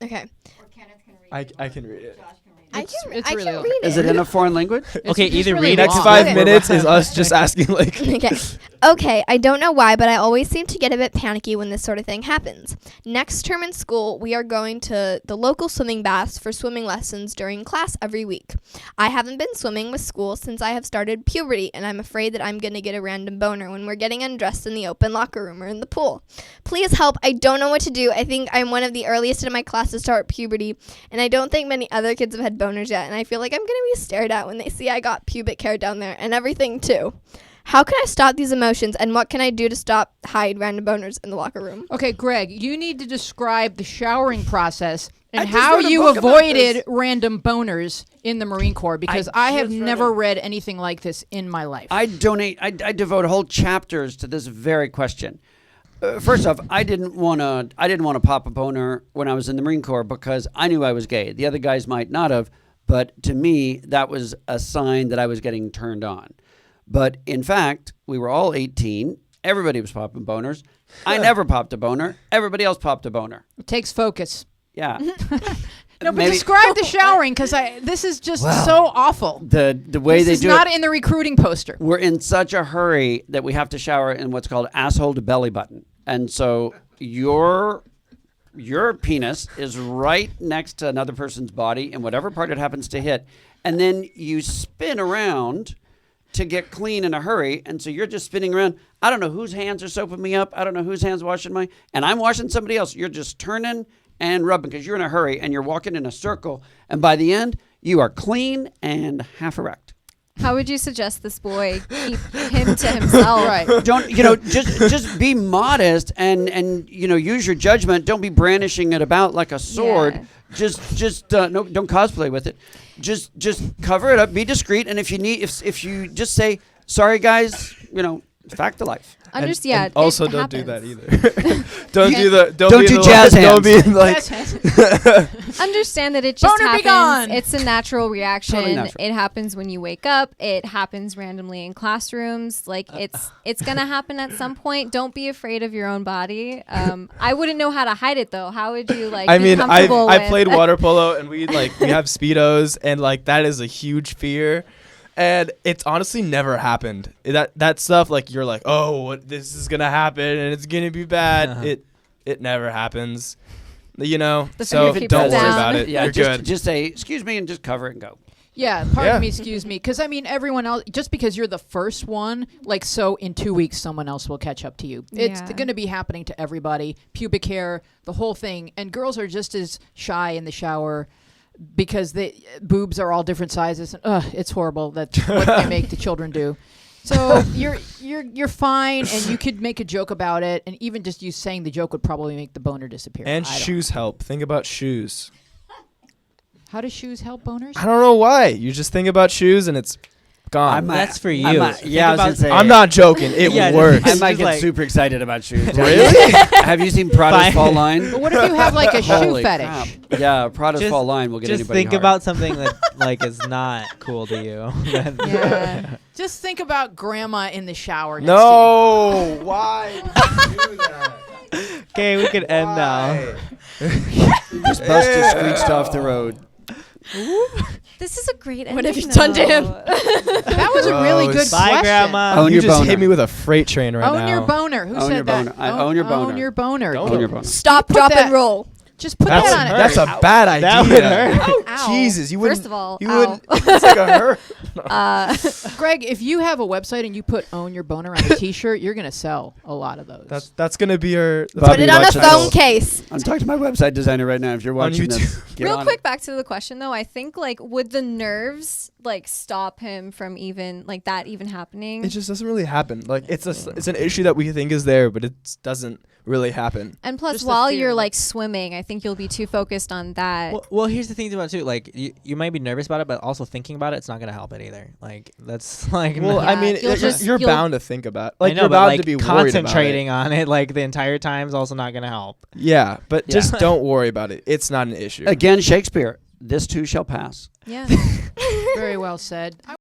Okay. I can read it. I It's can really read okay. it. Is it in a foreign language? Okay, It's either really read it. Next long. 5 Okay. minutes is us just asking like. Okay. Okay, I don't know why, but I always seem to get a bit panicky when this sort of thing happens. Next term in school, we are going to the local swimming baths for swimming lessons during class every week. I haven't been swimming with school since I have started puberty, and I'm afraid that I'm going to get a random boner when we're getting undressed in the open locker room or in the pool. Please help. I don't know what to do. I think I'm one of the earliest in my class to start puberty, and I don't think many other kids have had boners yet, and I feel like I'm going to be stared at when they see I got pubic hair down there and everything too. How can I stop these emotions, and what can I do to hide random boners in the locker room? Okay, Greg, you need to describe the showering process and I just how read a you book about avoided this. random boners in the Marine Corps, because I have never read anything like this in my life. I devote whole chapters to this very question. First off, I didn't want to pop a boner when I was in the Marine Corps because I knew I was gay. The other guys might not have, but to me, that was a sign that I was getting turned on. But in fact, we were all 18. Everybody was popping boners. I never popped a boner. Everybody else popped a boner. It takes focus. Yeah. No, but describe the showering, because this is just so awful. The way they This is do not it. in the recruiting poster. We're in such a hurry that we have to shower in what's called asshole to belly button. And so your penis is right next to another person's body in whatever part it happens to hit. And then you spin around to get clean in a hurry. And so you're just spinning around. I don't know whose hands are soaping me up. I don't know whose hands washing and I'm washing somebody else. You're just turning and rubbing because you're in a hurry and you're walking in a circle. And by the end, you are clean and half erect. How would you suggest this boy keep him to himself? Right. Don't just be modest and use your judgment. Don't be brandishing it about like a sword. Yeah. Just don't cosplay with it. Just cover it up. Be discreet. And if you need, if you just say sorry, guys, fact of life. And Also, it don't do happens. that either. Don't Don't do jazz hands. Don't be like. Understand that it just Boner be happens. gone. It's a natural reaction. Totally natural. It happens when you wake up. It happens randomly in classrooms. Like it's gonna happen at some point. Don't be afraid of your own body. I wouldn't know how to hide it though. How would you I be mean, comfortable I with- played water polo and we have Speedos and like that is a huge fear. And it's honestly never happened. That stuff like you're like, oh, this is gonna happen and it's gonna be bad. It never happens, The So fear keeps don't us worry down. about it. Yeah, You're just good. just say excuse me and just cover it and go. Yeah, pardon me, excuse me. Because, everyone else, just because you're the first one, so in 2 weeks, someone else will catch up to you. It's Yeah. going to be happening to everybody. Pubic hair, the whole thing. And girls are just as shy in the shower because the boobs are all different sizes. And, it's horrible. That's what they make the children do. So you're fine, and you could make a joke about it. And even just you saying the joke would probably make the boner disappear. And I don't shoes help. Think about shoes. know. How do shoes help boners? I don't know why. You just think about shoes and it's gone. That's for you. I was Think gonna about- say. I'm not joking. It Yeah, works. I might Just get like- super excited about shoes. Really? Have you seen Prada's Fall Line? But what if you have a shoe Holy fetish? crap. Yeah, Prada's Just- Fall Line will get Just anybody think hard. about something that is not cool to you. Yeah. Just think about grandma in the shower. No. Why would you do that? Okay, we can end now. Why? Just Buster screeched off the road. This is a great ending. What have you done to him? That was a really good Gross. Bye, question. Grandma. Own You your just boner. hit me with a freight train right now. Own your boner. Who Own said your that? boner. I own your boner. Own your boner. Don't. Own your boner. Stop, Put drop, that- and roll. Just put That's that on it. that's a bad idea. That would hurt. Ow. Jesus, you wouldn't. First of all, you ow. wouldn't. It's like a hurt. Greg, if you have a website and you put "Own Your Boner" on a T-shirt, you're gonna sell a lot of those. That's gonna be your. Put Put it on a watch phone this. case. I'm talking to my website designer right now. If you're watching YouTube. this, get Real on quick, it. back to the question though. I think would the nerves stop him from even that even happening? It just doesn't really happen. It's an issue that we think is there, but it doesn't really happen. And plus, Just the while fear you're of it. swimming, I think you'll be too focused on that. Well, here's the thing about it too. You might be nervous about it, but also thinking about it's not gonna help it either. That's Well, Yeah, I mean, you'll you're bound to think about. I know, you're but bound to be worried about it. concentrating on it the entire time is also not gonna help. Yeah, but Yeah. just don't worry about it. It's not an issue. Again, Shakespeare. This too shall pass. Yeah. Very well said.